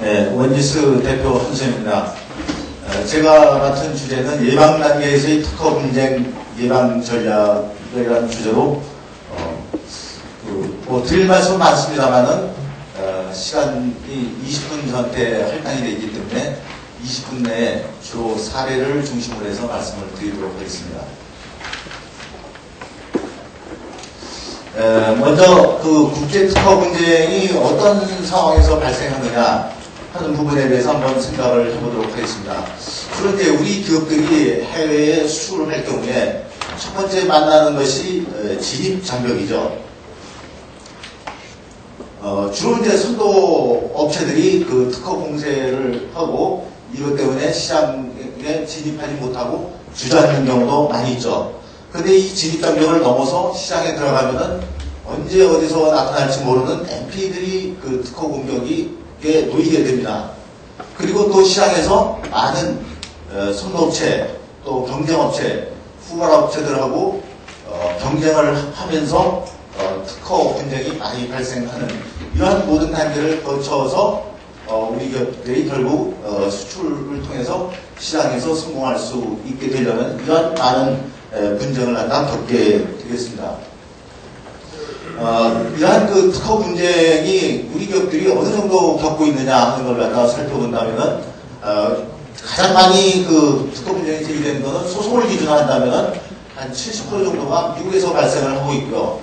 네, 원지스 대표 한수입니다. 제가 맡은 주제는 예방 단계에서의 특허 분쟁 예방 전략이라는 주제로 드릴 말씀 많습니다만은 시간이 20분 전에 할당이 되어 있기 때문에 20분 내에 주로 사례를 중심으로 해서 말씀을 드리도록 하겠습니다. 먼저 그 국제 특허 분쟁이 어떤 상황에서 발생하느냐 하는 부분에 대해서 한번 생각을 해보도록 하겠습니다. 주로 이제 우리 기업들이 해외에 수출을 할 경우에 첫 번째 만나는 것이 진입 장벽이죠. 주로 이제 선도 업체들이 그 특허 공세를 하고 이것 때문에 시장에 진입하지 못하고 주저앉는 경우도 많이 있죠. 그런데 이 진입 장벽을 넘어서 시장에 들어가면은 언제 어디서 나타날지 모르는 MP들이 그 특허 공격에 놓이게 됩니다. 그리고 또 시장에서 많은 선도업체 또 경쟁업체, 후발업체들하고 경쟁을 하면서 특허 분쟁이 많이 발생하는 이러한 모든 단계를 거쳐서 우리 기업들이 결국 수출을 통해서 시장에서 성공할 수 있게 되려면 이러한 많은 분쟁을 겪게 되겠습니다. 이러한 그 특허 분쟁이 우리 기업들이 어느 정도 겪고 있느냐 하는 걸 살펴본다면은 가장 많이 그 특허 분쟁이 제기되는 것은 소송을 기준으로 한다면은 한 70% 정도가 미국에서 발생을 하고 있고요.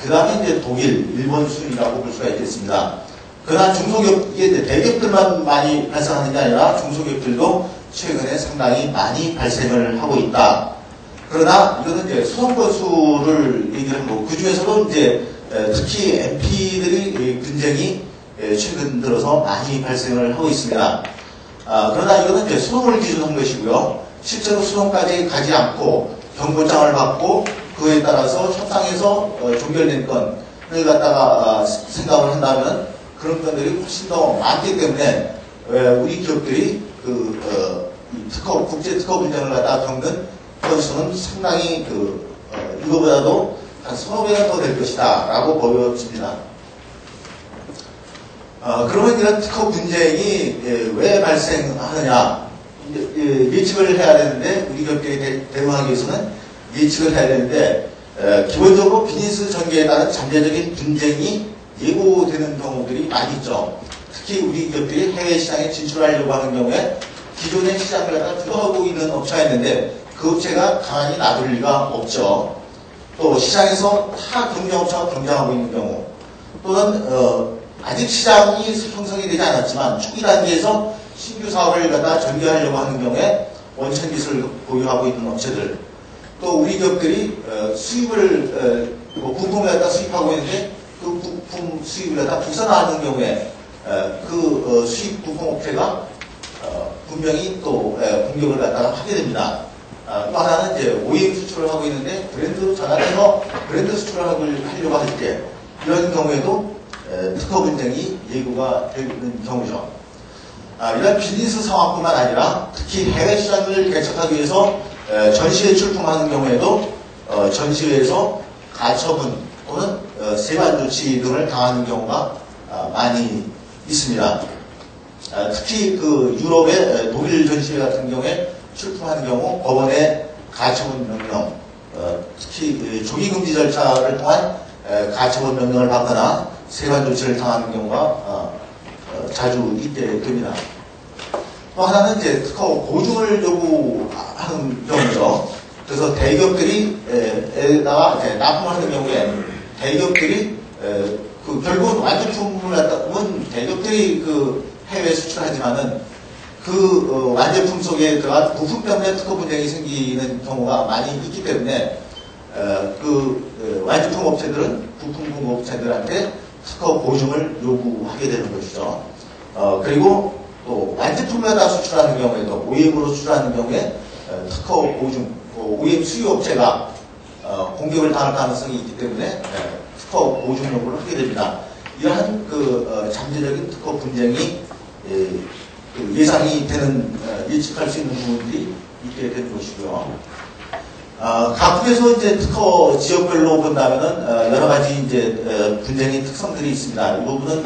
그 다음에 이제 독일, 일본 순이라고 볼 수가 있겠습니다. 그러나 중소기업, 이게 대기업들만 많이 발생하는 게 아니라 중소기업들도 최근에 상당히 많이 발생을 하고 있다. 그러나 이거는 이제 소송 건수를 얘기를 하고 그 중에서도 이제 특히 MP들이 분쟁이 최근 들어서 많이 발생을 하고 있습니다. 그러나 이거는 이제 소송을 기준한 것이고요. 실제로 소송까지 가지 않고 경고장을 받고 그에 따라서 협상에서 종결된 건을 갖다가 생각을 한다면 그런 건들이 훨씬 더 많기 때문에 우리 기업들이 국제 특허 분쟁을 갖다가 겪는 건수는 상당히 이거보다도 한 서너 배가 더 될 것이다 라고 보여집니다. 그러면 이런 특허 분쟁이 왜 발생하느냐 예측을 해야 되는데 우리 기업들이 대응하기 위해서는 예측을 해야 되는데 기본적으로 비즈니스 전개에 따른 잠재적인 분쟁이 예고되는 경우들이 많이 있죠. 특히 우리 기업들이 해외 시장에 진출하려고 하는 경우에 기존의 시장을 갖다가 주도하고 있는 업체가 있는데 그 업체가 가만히 놔둘 리가 없죠. 또 시장에서 타 경쟁업체가 경쟁하고 있는 경우 또는 아직 시장이 형성이 되지 않았지만 초기 단계에서 신규 사업을 갖다 전개하려고 하는 경우에 원천 기술을 보유하고 있는 업체들 또 우리 기업들이 수입을 부품을 갖다 수입하고 있는데 그 부품 수입을 갖다 부산하는 경우에 그 수입 부품 업체가 분명히 또 공격을 갖다가 하게 됩니다. 또 하나는 이제 OEM 수출을 하고 있는데 브랜드로 전환해서 브랜드 수출을 하려고 할 때 이런 경우에도 특허 분쟁이 예고가 되는 경우죠. 이런 비즈니스 상황뿐만 아니라 특히 해외 시장을 개척하기 위해서 전시회 출품하는 경우에도 전시회에서 가처분 또는 세관 조치 등을 당하는 경우가 많이 있습니다. 특히 그 유럽의 독일 전시회 같은 경우에 출품하는 경우 법원의 가처분 명령, 특히 조기금지 절차를 통한 가처분 명령을 받거나 세관 조치를 당하는 경우가 자주 있게 됩니다. 또 하나는 이제 특허 보증을 요구하는 경우죠. 그래서 대기업들이 에다가 납품하는 경우에 대기업들이 결국은 완제품을 갖다 보면 대기업들이 해외 수출하지만은 완제품 속에 들어간 부품 때문에 특허 분쟁이 생기는 경우가 많이 있기 때문에 완제품 업체들은 부품 공급 업체들한테 특허 보증을 요구하게 되는 것이죠. 그리고 또 완제품을 갖다 수출하는 경우에도 OEM으로 수출하는 경우에 특허 보증, OEM 수요 업체가 공격을 당할 가능성이 있기 때문에 특허 보증 요구를 하게 됩니다. 이러한 잠재적인 특허 분쟁이 예상이 되는 예측할 수 있는 부분들이 있게 되는 것이고요. 각국에서 이제 특허 지역별로 본다면은 여러 가지 이제 분쟁의 특성들이 있습니다. 이 부분은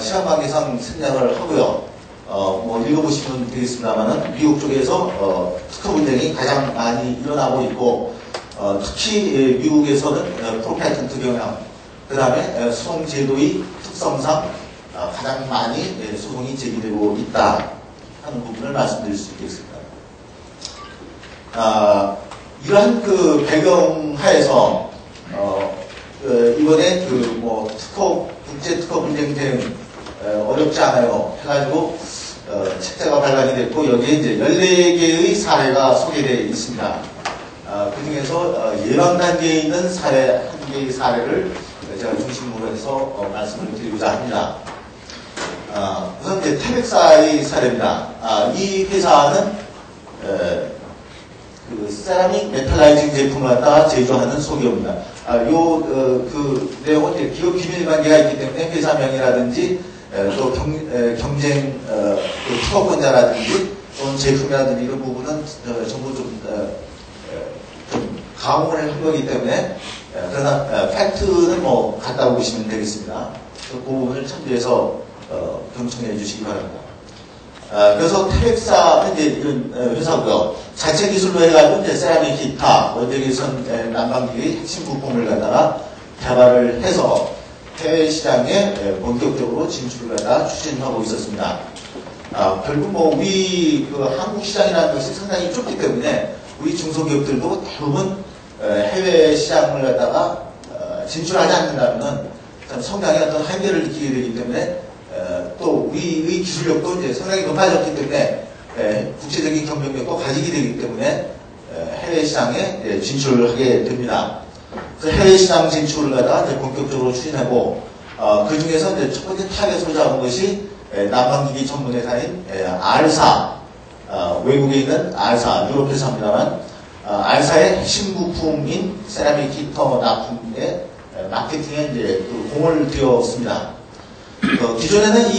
시간 관계상 생략을 하고요. 뭐 읽어보시면 되겠습니다만은 미국 쪽에서 특허 분쟁이 가장 많이 일어나고 있고 특히 미국에서는 프로페턴트 경향 그 다음에 소송 제도의 특성상 가장 많이 소송이 제기되고 있다 하는 부분을 말씀드릴 수 있겠습니다. 이러한 그 배경 하에서 이번에 그 뭐 국제 특허 분쟁 대응 어렵지 않아요 해가지고 책자가 발간이 됐고 여기에 이제 14개의 사례가 소개되어 있습니다. 그 중에서 예방 단계에 있는 사례 1개의 사례를 제가 중심으로 해서 말씀을 드리고자 합니다. 우선 이제 태백사의 사례입니다. 이 회사는 그 세라믹 메탈라이징 제품을 갖다가 제조하는 소기업입니다. 그 내용은 이제 기업 기밀 관계가 있기 때문에 회사명이라든지 또 경쟁 그 특허권자라든지 또는 제품이라든지 이런 부분은 전부 좀 가공을 한 거기 때문에 그러나 팩트는 뭐 같다고 보시면 되겠습니다. 그 부분을 참조해서 경청해 주시기 바랍니다. 그래서 태백사는 이제 이런 회사고요. 자체 기술로 해가지고 이제 세라믹 기타, 원적외선 난방기의 핵심 부품을 갖다가 개발을 해서 해외 시장에 본격적으로 진출을 갖다 추진하고 있었습니다. 결국 뭐 우리 그 한국 시장이라는 것이 상당히 좁기 때문에 우리 중소기업들도 대부분 해외 시장을 갖다가 진출하지 않는다면은 성장의 어떤 한계를 느끼게 되기 때문에 또 우리의 기술력도 이제 상당히 높아졌기 때문에 국제적인 경쟁력도 가지게 되기 때문에 해외 시장에 진출을 하게 됩니다. 그래서 해외 시장 진출을 갖다가 이제 본격적으로 추진하고 그 중에서 이제 첫 번째 타겟으로 잡은 것이 난방기기 전문 회사인 R사, 외국에 있는 R사, 유럽 회사입니다만 R사의 핵심 부품인 세라믹 히터 납품의 마케팅에 이제 그 공을 들였습니다. 기존에는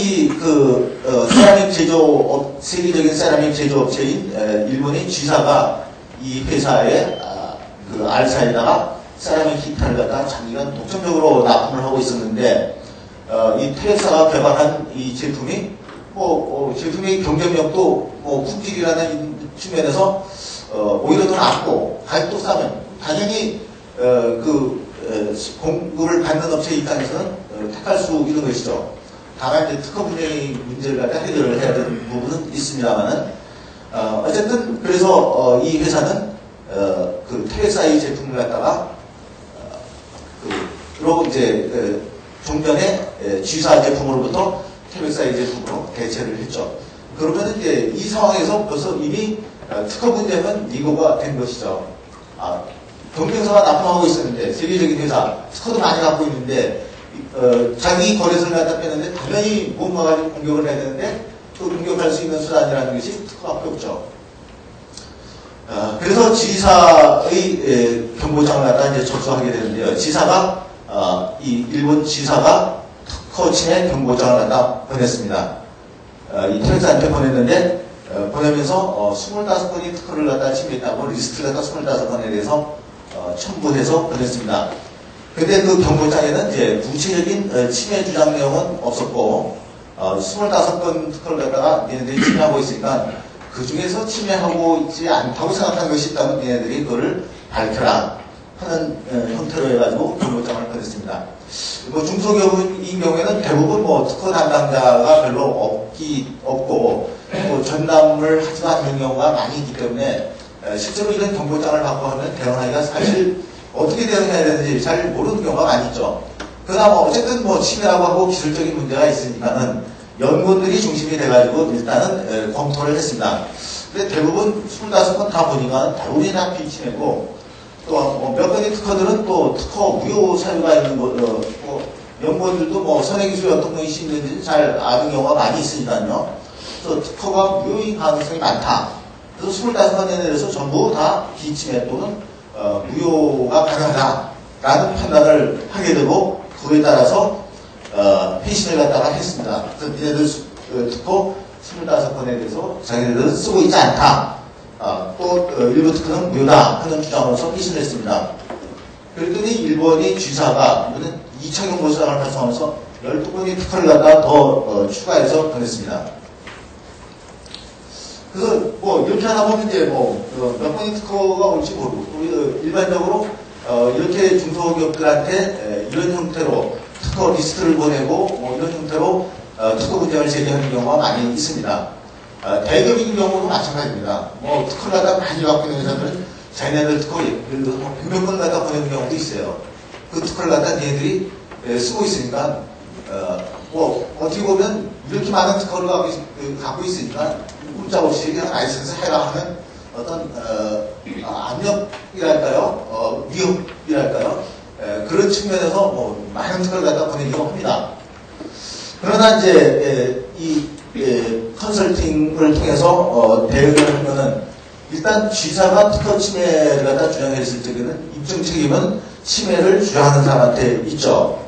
세라믹 제조업, 세계적인 세라믹 제조업체인 일본의 G사가 이 회사의 그 R사에다가 세라믹 히터를 갖다가 자기가 독점적으로 납품을 하고 있었는데 이 태백사가 개발한 이 제품이 제품의 경쟁력도 품질이라는 측면에서 오히려 더 낮고 가격도 싸면 당연히 공급을 받는 업체 입장에서는 택할 수 있는 것이죠. 다만 이제 특허 분쟁의 문제를 갖다 해결을 해야 되는 부분은 있습니다만은 어쨌든 그래서 이 회사는 그 태백사의 제품을 갖다가 이제 종전에 G사 제품으로부터 태백사의 제품으로 대체를 했죠. 그러면 이제 이 상황에서 벌써 이미 특허 분쟁은 이거가 된 것이죠. 경쟁사가 납품하고 있었는데 세계적인 회사 특허도 많이 갖고 있는데 자기 거래소를 갖다 빼는데 당연히 뭔가 가지고 공격을 해야 되는데 그 공격할 수 있는 수단이라는 것이 특허밖에 없죠. 그래서 G사의 경고장을 갖다 이제 접수하게 되는데요. G사가 이 일본 G사가 특허 침해 경고장을 갖다 보냈습니다. 이 태백사한테 보냈는데 보내면서 25건이 특허를 갖다 침해했다고 리스트를 갖다 25건에 대해서 첨부해서 보냈습니다. 근데 그 경고장에는 이제 구체적인 침해 주장 내용은 없었고 25건 특허를 갖다가 얘네들이 침해하고 있으니까 그 중에서 침해하고 있지 않다고 생각한 것이 있다면 얘네들이 그거를 밝혀라 하는 형태로 해가지고 경고장을 보냈습니다. 중소기업인 경우에는 대부분 특허 담당자가 별로 없고 전담을 하지 않는 경우가 많이 있기 때문에 실제로 이런 경고장을 받고 하면 대응하기가 사실 어떻게 대응해야 되는지 잘 모르는 경우가 많이 있죠. 그러나 어쨌든 침해라고 하고 기술적인 문제가 있으니까는 연구원들이 중심이 돼가지고 일단은 검토를 했습니다. 근데 대부분 25건 다 보니까 대부분이 다 비침해고 또 몇 건의 특허들은 또 특허 무효 사유가 있는 연구원들도 선행기술이 어떤 것이 있는지 잘 아는 경우가 많이 있으니까요. 그래서 특허가 무효인 가능성이 많다. 그래서 25건에 대해서 전부 다 비침해 또는 무효가 가능하다라는 판단을 하게 되고 그에 따라서 회신을 갖다가 했습니다. 그래서 니네들 특허 25건에 대해서 자기네들은 쓰고 있지 않다. 또 일부 특허는 무효다 하는 주장으로서 회신을 했습니다. 그랬더니 일본이 G사가 이번엔 2차 경고장을 발송하면서 12건의 특허를 갖다가 더 추가해서 보냈습니다. 그래서 뭐 이렇게 하다 보면 이제 몇 번의 특허가 올지 모르고 일반적으로 이렇게 중소기업들한테 이런 형태로 특허 리스트를 보내고 이런 형태로 특허 문제를 제기하는 경우가 많이 있습니다. 대기업인 경우도 마찬가지입니다. 특허를 갖다 많이 갖고 있는 회사들은 자기네들 특허 예를 들어서 100몇 건 갖다 보내는 경우도 있어요. 그 특허를 갖다 얘네들이 쓰고 있으니까 어떻게 보면 이렇게 많은 특허를 갖고 있으니까 꼼짝없이 그냥 라이센스 해라 하는 어떤 압력이랄까요, 위협이랄까요, 그런 측면에서 많은 특허를 갖다 보내기도 합니다. 그러나 이제 이 컨설팅을 통해서 대응을 하면은 일단 G사가 특허 침해를 갖다 주장했을 적에는 입증 책임은 침해를 주장하는 사람한테 있죠.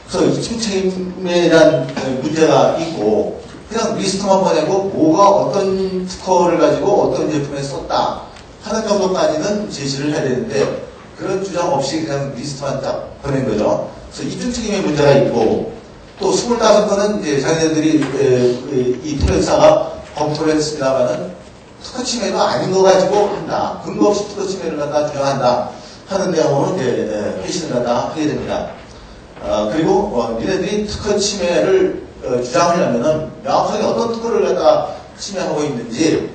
그래서 입증 책임에 대한 문제가 있고 그냥 리스트만 보내고 뭐가 어떤 특허를 가지고 어떤 제품에 썼다 하는 정도까지는 제시를 해야 되는데 그런 주장 없이 그냥 리스트만 딱 보낸 거죠. 그래서 입증 책임에 문제가 있고 또 25건은 이제 자기네들이 이 통역사가 검토를 했습니다만은 특허 침해도 아닌 거 가지고 한다. 근거 없이 특허 침해를 갖다 주장한다 하는 내용으로 이제 회신을 갖다 하게 됩니다. 그리고 니네들이 특허 침해를 주장하려면은 명확하게 어떤 특허를 갖다 침해하고 있는지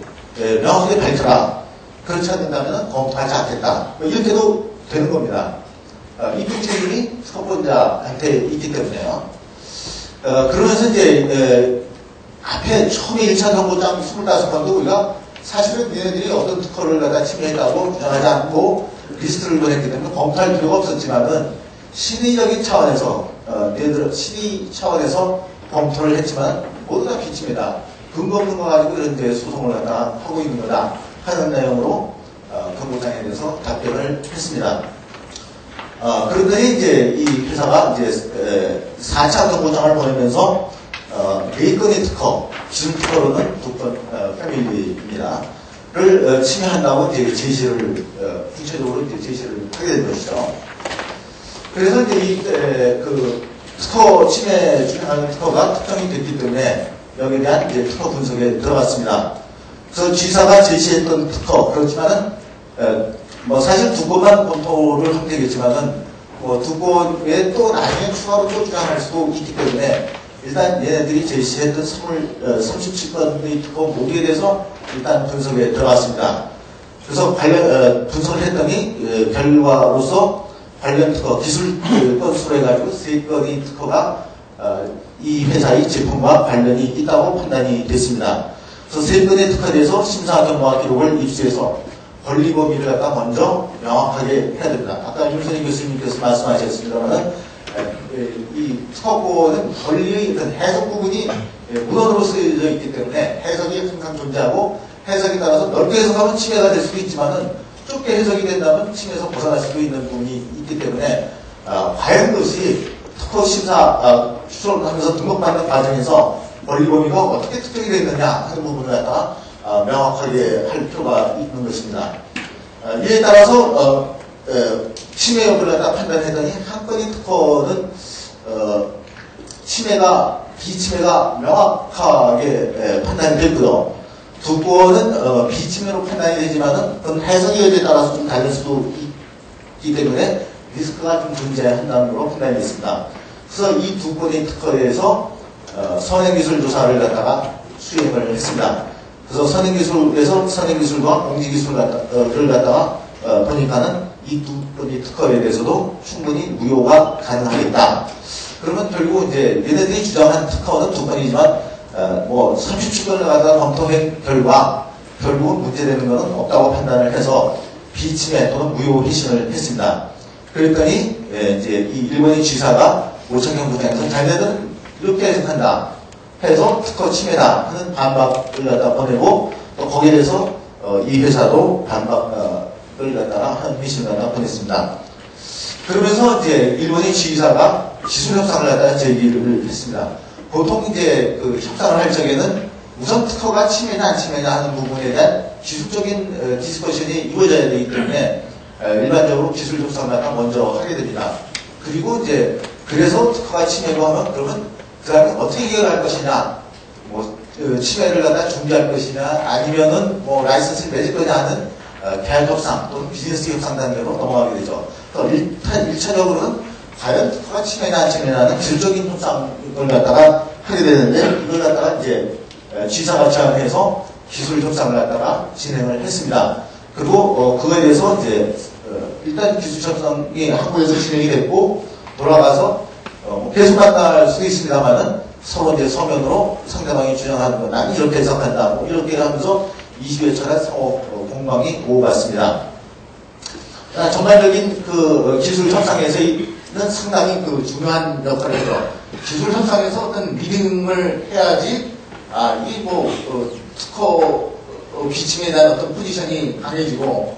명확하게 밝혀라. 그렇지 않는다면 검토하지 않겠다. 이렇게도 되는 겁니다. 입증 책임이 특허권자한테 있기 때문에요. 그러면서 이제 앞에 처음에 1차 정보장 25건도 우리가 사실은 얘네들이 어떤 특허를 갖다 침해했다고 주장하지 않고 리스트를 보냈기 때문에 검토할 필요가 없었지만은 심의적인 차원에서 얘네들 심의 차원에서 검토를 했지만 모두 다 비침이다. 근거 없는 거 가지고 이런 데 소송을 갖다 하고 있는 거다 하는 내용으로 경고장에 대해서 답변을 했습니다. 그런데 이제 이 회사가 이제 4차 경고장을 보내면서 4건의 특허, 기술 특허로는 2건 패밀리입니다. 를 침해한다고 이제 제시를 구체적으로 이제 제시를 하게 된 것이죠. 그래서 이제 그 특허 침해 주장하는 특허가 특정이 됐기 때문에 여기에 대한 이제 특허 분석에 들어갔습니다. 그래서 G사가 제시했던 특허 그렇지만은 사실 2건만 검토를 하면 되겠지만은 2건에 또 나중에 추가로 또 주장할 수도 있기 때문에 일단 얘네들이 제시했던 37건의 특허 모두에 대해서 일단 분석에 들어갔습니다. 그래서 분석을 했더니 결과로서 관련 특허, 기술 건수로 해가지고 3건의 특허가 이 회사의 제품과 관련이 있다고 판단이 됐습니다. 그래서 3건의 특허에 대해서 심사 경과 기록을 입수해서 권리 범위를 갖다 먼저 명확하게 해야 됩니다. 아까 윤선희 교수님께서 말씀하셨습니다만은 이 특허권은 권리의 해석 부분이 문헌으로 쓰여져 있기 때문에 해석이 항상 존재하고 해석에 따라서 넓게 해석하면 침해가 될 수도 있지만은 좁게 해석이 된다면 침해에서 벗어날 수도 있는 부분이 있기 때문에 과연 그것이 특허 심사 추천하면서 등록받는 과정에서 권리 범위가 어떻게 특정이 되느냐 하는 부분을 갖다가 명확하게 할 필요가 있는 것입니다. 이에 따라서 침해 여부를 갖다 판단했더니 한 건의 특허는 비침해가 명확하게 판단이 됐고요. 2건은 비침해로 판단이 되지만은 그건 해석의 여부에 따라서 좀 다를 수도 있기 때문에 리스크가 좀 존재한다는 걸로 판단이 됐습니다. 그래서 이 2건의 특허에 대해서 선행기술 조사를 갖다가 수행을 했습니다. 그래서 선행기술에서 선행기술과 공지기술을 갖다가 보니까는 이 2건의 특허에 대해서도 충분히 무효가 가능하겠다. 그러면 결국 이제 얘네들이 주장한 특허는 2건이지만 37건을 갖다가 검토한 결과 결국은 문제되는 것은 없다고 판단을 해서 비침해 또는 무효 회신을 했습니다. 그랬더니 이제 이 일본의 G사가 오천경부장에서 자기네들은 이렇게 해석한다 해서 특허 침해다 하는 반박을 갖다 보내고 또 거기에 대해서 이 회사도 반박을 갖다가 한 회신을 갖다 보냈습니다. 그러면서 이제 일본의 G사가 기술 협상을 갖다가 제기를 했습니다. 보통 이제 그 협상을 할 적에는 우선 특허가 침해냐 안 침해냐 하는 부분에 대한 기술적인 디스커션이 이루어져야 되기 때문에 일반적으로 기술 협상을 갖다 먼저 하게 됩니다. 그리고 이제 그래서 특허가 침해고 하면 그러면 그 다음에 어떻게 해결할 것이냐 침해를 갖다 준비할 것이냐, 아니면은 뭐 라이선스를 맺을 거냐 하는 계약 협상 또는 비즈니스 협상 단계로 넘어가게 되죠. 일단 1차적으로는 과연 특허가 침해나 안 침해나 하는 기술적인 협상을 갖다가 하게 되는데, 이걸 갖다가 이제 G사가 제안해서 기술 협상을 갖다가 진행을 했습니다. 그리고 그거에 대해서 이제 일단 기술 협상이 한국에서 진행이 됐고, 돌아가서 계속 만날 수도 있습니다만은 서로 이제 서면으로 상대방이 주장하는 건 난 이렇게 해석한다, 뭐 이렇게 하면서 20여 차례 상호 공방이 오갔습니다. 전반적인 그 기술 협상에서는 상당히 그 중요한 역할을 해요. 기술 협상에서 어떤 리딩을 해야지, 이게 뭐 특허 비침에 대한 어떤 포지션이 강해지고,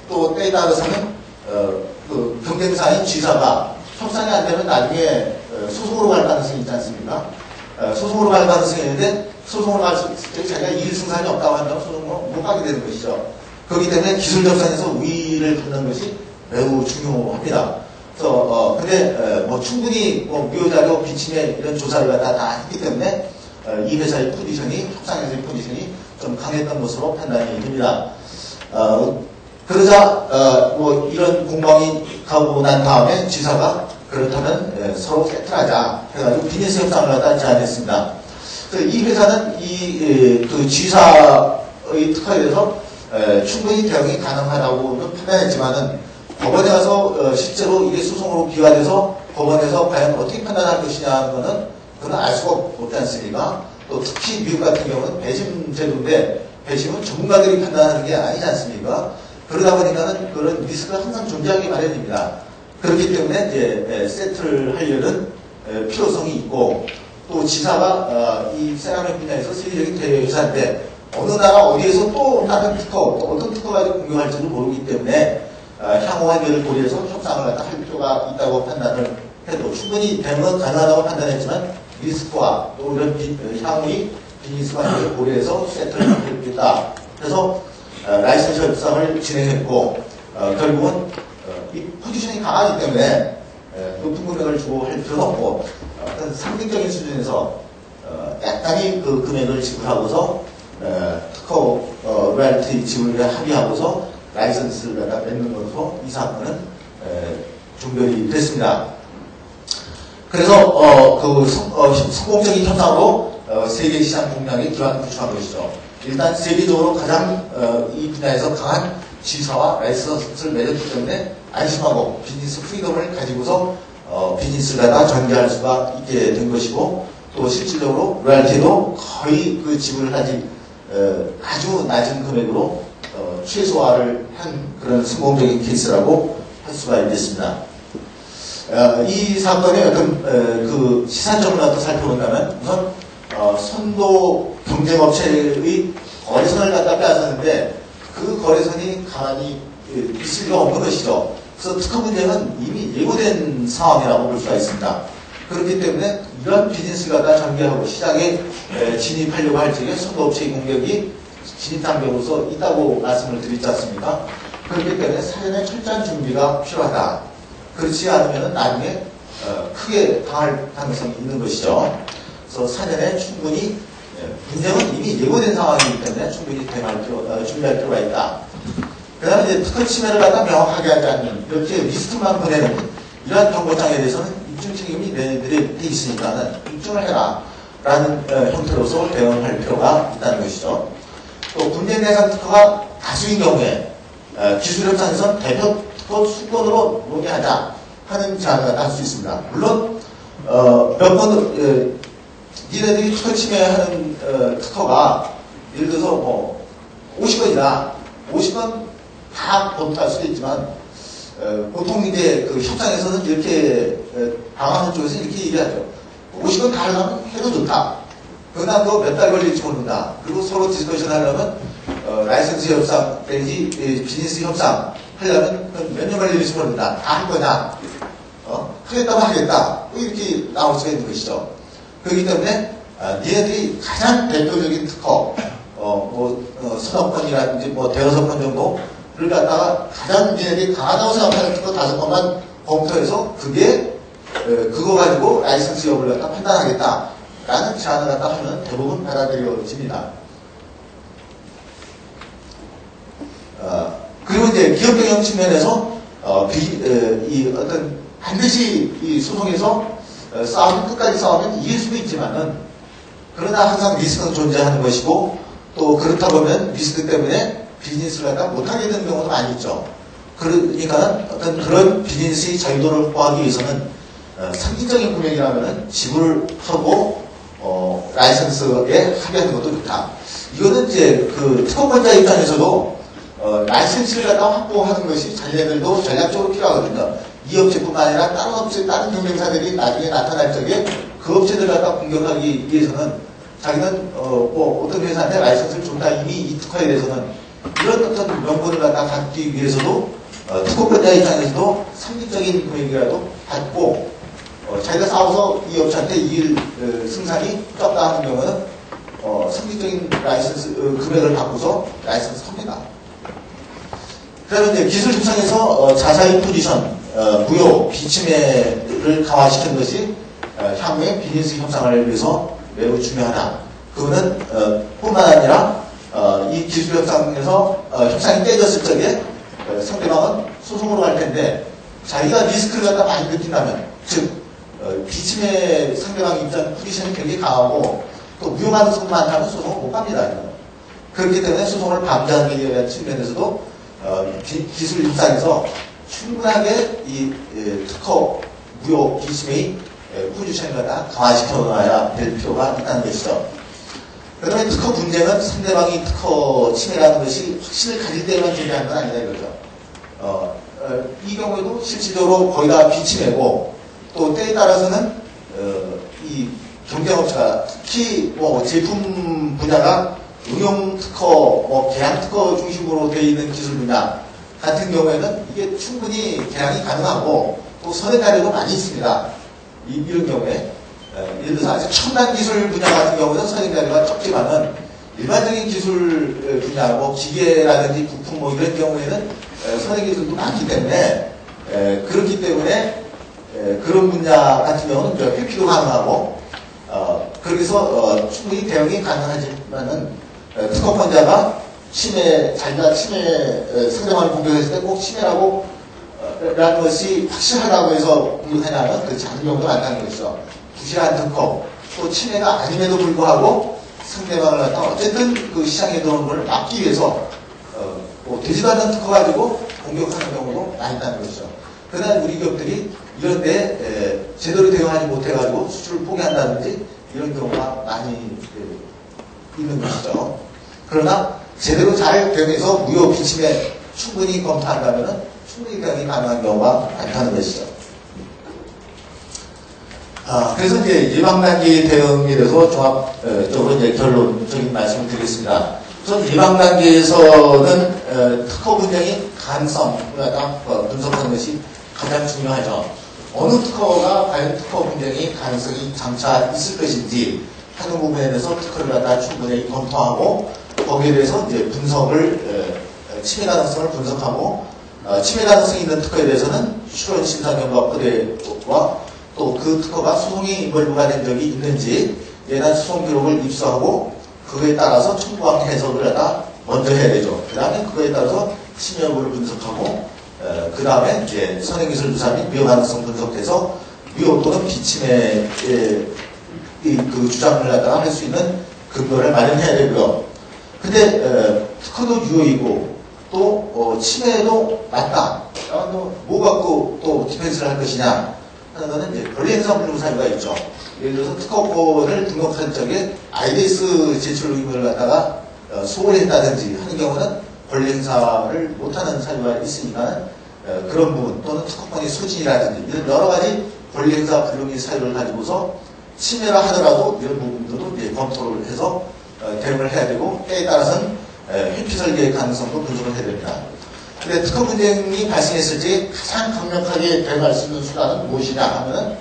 또 때에 따라서는 그 경쟁사인 G사가 협상이 안 되면 나중에 소송으로 갈 가능성이 있지 않습니까? 소송으로 갈 가능성이 있는데, 소송으로 갈 때 자기가 이일 승산이 없다고 한다면 소송으로 못 가게 되는 것이죠. 그렇기 때문에 기술 협상에서 우위를 갖는 것이 매우 중요합니다. 그래서 근데 뭐 충분히 뭐 무효자료 비침에 이런 조사를 다 했기 때문에 이 회사의 포지션이, 협상에서의 포지션이 좀 강했던 것으로 판단이 됩니다. 그러자 뭐 이런 공방이 가고 난 다음에 G사가 그렇다면 서로 세트하자 해가지고 비즈니스 협상을 갖다 제안했습니다. 이 회사는 그 G사의 특허에 대해서 충분히 대응이 가능하다고는 판단했지만은, 법원에 가서 실제로 이게 소송으로 비화돼서 법원에서 과연 어떻게 판단할 것이냐 하는 거는 그건 알 수가 없지 않습니까? 또 특히 미국 같은 경우는 배심 제도인데, 배심은 전문가들이 판단하는 게 아니지 않습니까? 그러다 보니까는 그런 리스크가 항상 존재하기 마련입니다. 그렇기 때문에 이제 세트를 하려는 필요성이 있고, 또 G사가 이 세라믹 분야에서 세계적인 대회사인데 어느 나라 어디에서 또 다른 특허, 또 어떤 특허가 공유할지도 모르기 때문에 향후 관계를 고려해서 협상을 갖다 할 필요가 있다고 판단을 해도, 충분히 대응은 가능하다고 판단했지만 리스크와 또 이런 향후의 비즈니스 관계를 고려해서 세트를 하겠다. 그래서 라이선스 협상을 진행했고, 결국은 이 포지션이 강하기 때문에 높은 금액을 주고 할 필요는 없고, 어떤 상징적인 수준에서 약간의 그 금액을 지불하고서 특허 로얄티 지불에 합의하고서 라이선스를 갖다 맺는 것으로 이 사건은 종결이 됐습니다. 그래서 성공적인 협상으로 세계 시장 공략에 기반을 구축한 것이죠. 일단 세계적으로 가장 이 분야에서 강한 G사와 라이선스를 맺었기 때문에 안심하고 비즈니스 프리덤을 가지고서 비즈니스를 갖다 전개할 수가 있게 된 것이고, 또 실질적으로 로얄티도 거의 그 지불을 하지 아주 낮은 금액으로 최소화를 한 그런 성공적인 케이스라고 할 수가 있겠습니다. 이 사건의 어떤 그 시사점을 살펴본다면, 우선 선도 경쟁업체의 거래선을 갖다 빼앗았는데 그 거래선이 가만히 있을 리가 없는 것이죠. 그래서 특허 문제는 이미 예고된 상황이라고 볼 수가 있습니다. 그렇기 때문에 이런 비즈니스를 갖다 전개하고 시장에 진입하려고 할 적에 선도업체의 공격이 진입장벽으로서 있다고 말씀을 드리지 않습니까? 그렇기 때문에 사전에 철저한 준비가 필요하다. 그렇지 않으면 나중에 크게 당할 가능성이 있는 것이죠. 그래서 사전에 충분히, 문제는 이미 예고된 상황이기 때문에 충분히 준비할 필요가 있다. 그 다음에 이제 특허 침해를 갖다 명확하게 하지 않는, 이렇게 리스트만 보내는 이러한 정보장에 대해서는 입증 책임이 내들에 돼 있으니까는 입증을 해라 라는 형태로서 대응할 필요가 있다는 것이죠. 또 분쟁 대상 특허가 다수인 경우에 기술 협상에서는 대표 특허 수권으로 논의하자 하는 제안을 할 수 있습니다. 물론 몇 번 니네들이 특허 침해하는 특허가 예를 들어서 뭐 50건이다. 50건 다 검토할 수도 있지만 보통 이제 그 협상에서는 이렇게 방하는 쪽에서 이렇게 얘기하죠. 50건 다 하려면 해도 좋다. 그러나 그거 몇 달 걸릴지 모른다. 그리고 서로 디스커션 하려면 라이선스 협상 내지 비즈니스 협상 하려면 몇 년 걸릴지 모른다. 다 할 거냐? 하겠다면 하겠다. 이렇게 나올 수가 있는 것이죠. 그렇기 때문에 니네들이 가장 대표적인 특허, 서너 건이라든지 뭐 대여섯 건 정도를 갖다가 가장 니네들이 강하다고 생각하는 특허 5건만 검토해서 그거 가지고 라이선스 여부를 갖다 판단하겠다 라는 제안을 갖다 하면 대부분 받아들여집니다. 그리고 이제 기업 경영 측면에서 이 어떤 반드시 이 소송에서 싸우면 끝까지 싸우면 이길 수도 있지만은 그러나 항상 리스크는 존재하는 것이고 또 그렇다 보면 리스크 때문에 비즈니스를 갖다 못하게 되는 경우도 많이 있죠. 그러니까 어떤 그런 비즈니스의 자유도를 확보하기 위해서는 상징적인 금액이라면은 지불을 하고 라이선스에 합의하는 것도 좋다. 이거는 이제 그 특허권자 입장에서도 라이선스를 갖다 확보하는 것이 자기네들도 전략적으로 필요하거든요. 이 업체뿐만 아니라 다른 업체, 다른 경쟁사들이 나중에 나타날 적에 그 업체들 갖다 공격하기 위해서는 자기는 뭐 어떤 회사한테 라이선스를 준다 이미 이 특허에 대해서는 이런 어떤 명분을 갖다 갖기 위해서도 특허권자 입장에서도 상징적인 금액이라도 받고 자기가 싸워서 이 업체한테 이길 승산이 적다 하는 경우는 상징적인 라이선스 금액을 받고서 라이선스 섭니다. 그다음에 이제 기술 협상에서 자사의 포지션, 무효, 비침해를 강화시키는 것이 향후의 비즈니스 협상을 위해서 매우 중요하다. 그거는 뿐만 아니라 이 기술 협상에서 협상이 깨졌을 적에 상대방은 소송으로 갈 텐데 자기가 리스크를 갖다 많이 느낀다면, 즉 비침해 상대방 입장 포지션이 굉장히 강하고 또 무효 가능성이 많다면 소송을 못 갑니다. 그렇기 때문에 소송을 방지하는 데 대한 측면에서도 기술 협상에서 충분하게 이 특허 무효 비침해의 포지션을 갖다 강화시켜놔야 될 필요가 있다는 것이죠. 그다음에 특허 분쟁은 상대방이 특허 침해라는 것이 확신을 가질 때만 존재하는 건 아니다 이거죠. 이 경우에도 실질적으로 거의 다 비침해고 또 때에 따라서는 이 경쟁업체가 특히 뭐 제품 분야가 응용 특허, 개량 특허 중심으로 되어 있는 기술 분야 같은 경우에는 이게 충분히 개량이 가능하고 또 선행 사례도 많이 있습니다. 이런 경우에 예를 들어서 아주 첨단 기술 분야 같은 경우는 선행 사례가 적지만은 일반적인 기술 분야, 뭐 기계라든지 부품 뭐 이런 경우에는 선행 기술도 많기 때문에 그렇기 때문에 그런 분야 같은 경우는 회피도 가능하고 그래서 충분히 대응이 가능하지만은 특허권자가 자기가 상대방을 공격했을 때 꼭 침해라고 라는 것이 확실하다고 해서 공격하냐면 그렇지 않은 경우도 많다는 것이죠. 부실한 특허, 또 침해가 아님에도 불구하고 상대방을 갖다 어쨌든 그 시장에 들어오는 걸 막기 위해서 뭐 되지도 않는 특허 가지고 공격하는 경우도 많이 있다는 것이죠. 그러나 우리 기업들이 이런데 제대로 대응하지 못해가지고 수출을 포기한다든지 이런 경우가 많이 있는 것이죠. 그러나 제대로 잘 대응해서 무효 비침에 충분히 검토한다면 충분히 대응이 가능한 경우가 많다는 것이죠. 그래서 이제 예방단계 대응에 대해서 종합적으로 이제 결론적인 말씀을 드리겠습니다. 우선 예방단계에서는 특허 분쟁의 가능성을 분석하는 것이 가장 중요하죠. 어느 특허가 과연 특허 분쟁의 가능성이 장차 있을 것인지 하는 부분에 대해서 특허를 갖다 충분히 검토하고 거기에 대해서 이제 분석을 침해 가능성을 분석하고 침해 가능성이 있는 특허에 대해서는 실현 심사 결과 의뢰와 또 그 특허가 소송에 인벌브가 된 적이 있는지 예단 소송 기록을 입수하고 그거에 따라서 청구한 해석을 갖다 먼저 해야 되죠. 그 다음에 그거에 따라서 침해 여부를 분석하고 그 다음에 이제 선행기술 조사 및 무효 가능성 분석해서 무효 또는 비침해의 그 주장을 갖다가 할 수 있는 근거를 마련해야 되고요. 근데 특허도 유효이고 또 침해도 맞다. 뭐 갖고 또 디펜스를 할 것이냐 하는 거는 이제 권리행사 불능 사유가 있죠. 예를 들어서 특허권을 등록할 적에 IDS 제출 의무를 갖다가 소홀했다든지 하는 경우는 권리행사를 못하는 사유가 있으니까 그런 부분 또는 특허권의 소진이라든지 이런 여러 가지 권리행사 불능의 사유를 가지고서 침해라 하더라도 이런 부분들도 이제 검토를 해서 대응을 해야 되고 때에 따라서는 회피 설계의 가능성도 분석을 해야 됩니다. 근데 특허 분쟁이 발생했을 때 가장 강력하게 대응할 수 있는 수단은 무엇이냐 하면은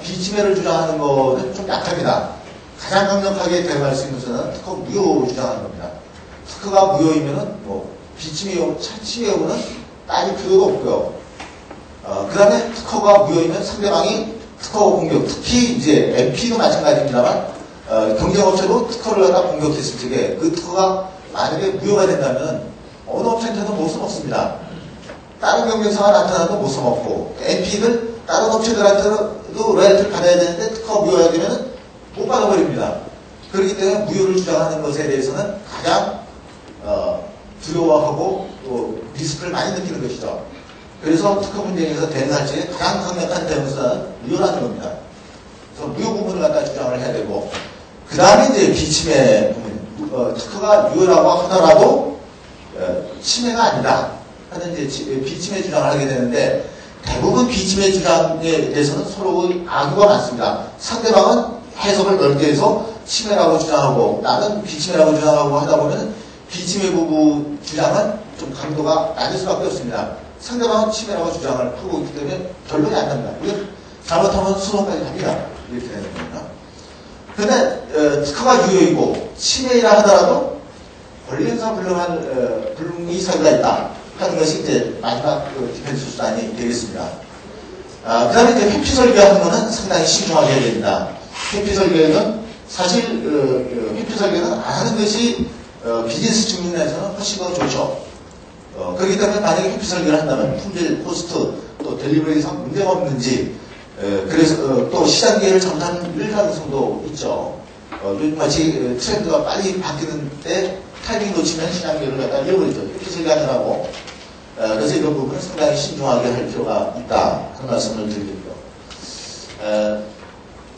비침해를 주장하는 거는 좀 약합니다. 가장 강력하게 대응할 수 있는 수단은 특허 무효 주장하는 겁니다. 특허가 무효이면은 뭐 비침해 여부, 침해 여부는 따질 필요도 없고요. 그 다음에 특허가 무효이면 상대방이 특허 공격, 특히 이제 MP도 마찬가지입니다만, 경쟁업체도 특허를 갖다 공격했을 적에 그 특허가 만약에 무효가 된다면 어느 업체한테도 못 써먹습니다. 다른 경쟁사가 나타나도 못 써먹고, MP는 다른 업체들한테도 로열티를 받아야 되는데 특허가 무효가 되면 못 받아버립니다. 그렇기 때문에 무효를 주장하는 것에 대해서는 가장 두려워하고 또 리스크를 많이 느끼는 것이죠. 그래서 특허 분쟁에서 대응할 적에 가장 강력한 대응수단은 무효라는 겁니다. 그래서 무효 부분을 갖다 주장을 해야 되고, 그 다음에 이제 비침해 부분, 특허가 유효라고 하더라도 침해가 아니다 하는 이제 비침해 주장을 하게 되는데, 대부분 비침해 주장에 대해서는 서로의 악유가 많습니다. 상대방은 해석을 넓게 해서 침해라고 주장하고 나는 비침해라고 주장하고 하다 보면 비침해 부부 주장은 좀 강도가 낮을 수밖에 없습니다. 상대방은 침해라고 주장을 하고 있기 때문에 결론이 안 납니다. 이건 잘못하면 소송까지 갑니다. 이렇게 되는 겁니다. 그런데 특허가 유효이고 침해이라 하더라도 권리행사 불능이 사유가 있다 하는 것이 이제 마지막 디펜스 수단이 되겠습니다. 그 다음에 이제 회피 설계하는 것은 상당히 신중하게 해야 됩니다. 회피 설계는 사실 회피 설계는 안 하는 것이 비즈니스 측면에서는 훨씬 더 좋죠. 그렇기 때문에 만약에 회피 설계를 한다면 품질, 코스트, 또 델리버리상 문제가 없는지, 그래서 또 시장 기회를 잠깐 잃을 가능성도 있죠. 요즘같이 트렌드가 빨리 바뀌는 때 타이밍 놓치면 시장 기회를 갖다 잃어버리죠. 회피 설계하느라고. 그래서 이런 부분은 상당히 신중하게 할 필요가 있다 하는 말씀을 드리겠고요.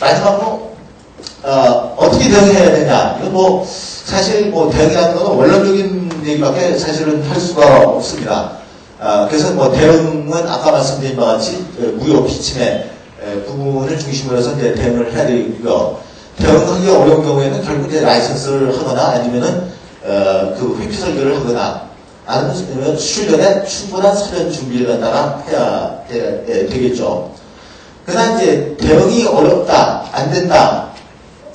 마지막으로 어떻게 대응해야 되냐. 이건 뭐 사실 뭐 대응이라는 건 원론적인 얘기밖에 사실은 할 수가 없습니다. 그래서 뭐 대응은 아까 말씀드린 바와 같이 무효 비침해 부분을 중심으로 해서 이제 대응을 해야 되고요. 대응하기 어려운 경우에는 결국 이제 라이선스를 하거나 아니면은 그 회피 설계를 하거나 아니면 수출 전에 충분한 사전 준비를 갖다가 해야 되겠죠. 그러나 이제 대응이 어렵다, 안 된다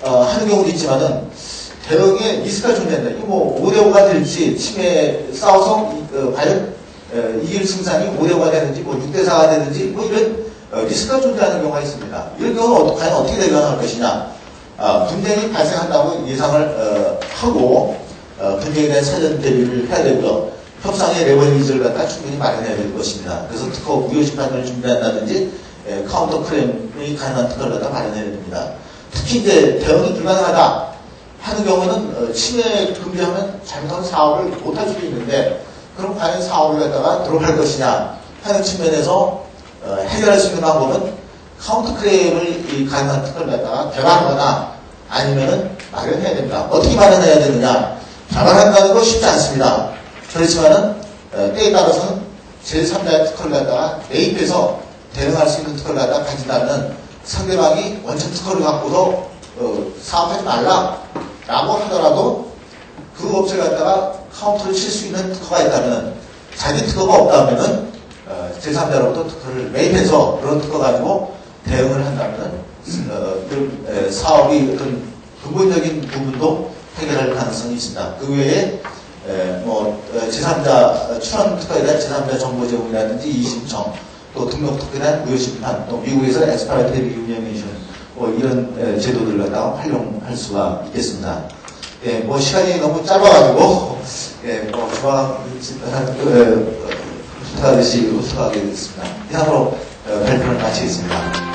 하는 경우도 있지만은 대응에 리스크가 존재한다. 이거 뭐 5대5가 될지 침해 싸워서 과연 이길 승산이 5대5가 되는지 뭐 6대4가 되는지 뭐 이런 리스크가 존재하는 경우가 있습니다. 이런 경우는 과연 어떻게 대응할 것이냐. 분쟁이 발생한다고 예상을 하고 분쟁에 대한 사전 대비를 해야 되고요. 협상의 레버리지를 갖다 충분히 마련해야 될 것입니다. 그래서 특허 무효 심판을 준비한다든지 카운터 클레임이 가능한 특허를 갖다 마련해야 됩니다. 특히 이제 대응이 불가능하다 하는 경우는 침해 금지하면 잘못하면 사업을 못할 수도 있는데 그럼 과연 사업을 갖다가 들어갈 것이냐 하는 측면에서 해결할 수 있는 방법은 카운터 클레임을 가능한 특허를 갖다가 개발하거나 아니면은 마련해야 됩니다. 어떻게 마련해야 되느냐? 개발한다는 거 쉽지 않습니다. 그렇지만은 때에 따라서는 제3자의 특허를 갖다가 매입해서 대응할 수 있는 특허를 갖다가 가진다면 상대방이 원천 특허를 갖고도 사업하지 말라라고 하더라도 그 업체를 갖다가 카운터를 칠 수 있는 특허가 있다면 자기 특허가 없다면은 제3자로부터 특허를 매입해서 그런 특허 가지고 대응을 한다면 사업이 어떤 근본적인 부분도 해결할 가능성이 있습니다. 그 외에 뭐 제3자 출원 특허에 대한 제3자 정보 제공이라든지 이심청 또 등록 특허에 대한 무효 심판 또 미국에서 엑스파이어티 유니어네이션 뭐 이런 제도들을 갖다가 활용할 수가 있겠습니다. 예, 뭐 시간이 너무 짧아가지고 예, 뭐 조만간 부탁하듯이 후속하게 됐습니다. 이상으로 발표를 마치겠습니다.